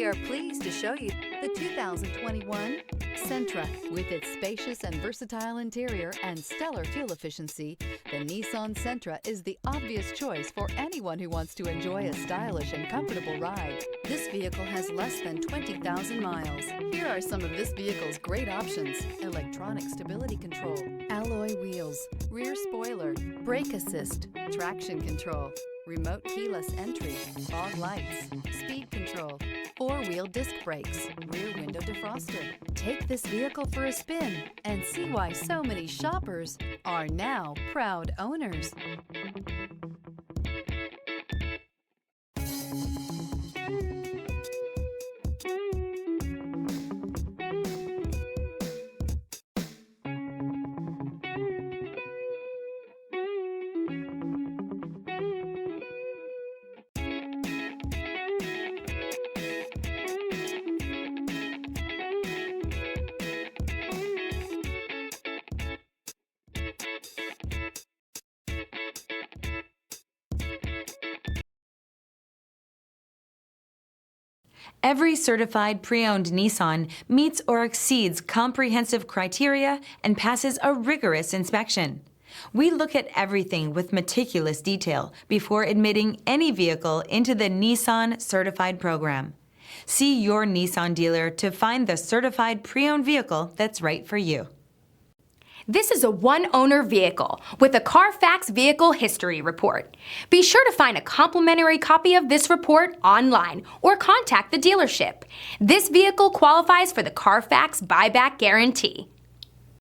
We are pleased to show you the 2021 Sentra. With its spacious and versatile interior and stellar fuel efficiency, the Nissan Sentra is the obvious choice for anyone who wants to enjoy a stylish and comfortable ride. This vehicle has less than 20,000 miles. Here are some of this vehicle's great options: electronic stability control, alloy wheels, rear spoiler, brake assist, traction control, remote keyless entry, fog lights, speed control, four-wheel disc brakes, rear window defroster. Take this vehicle for a spin and see why so many shoppers are now proud owners. Every certified pre-owned Nissan meets or exceeds comprehensive criteria and passes a rigorous inspection. We look at everything with meticulous detail before admitting any vehicle into the Nissan Certified program. See your Nissan dealer to find the certified pre-owned vehicle that's right for you. This is a one-owner vehicle with a Carfax Vehicle History Report. Be sure to find a complimentary copy of this report online or contact the dealership. This vehicle qualifies for the Carfax Buyback Guarantee.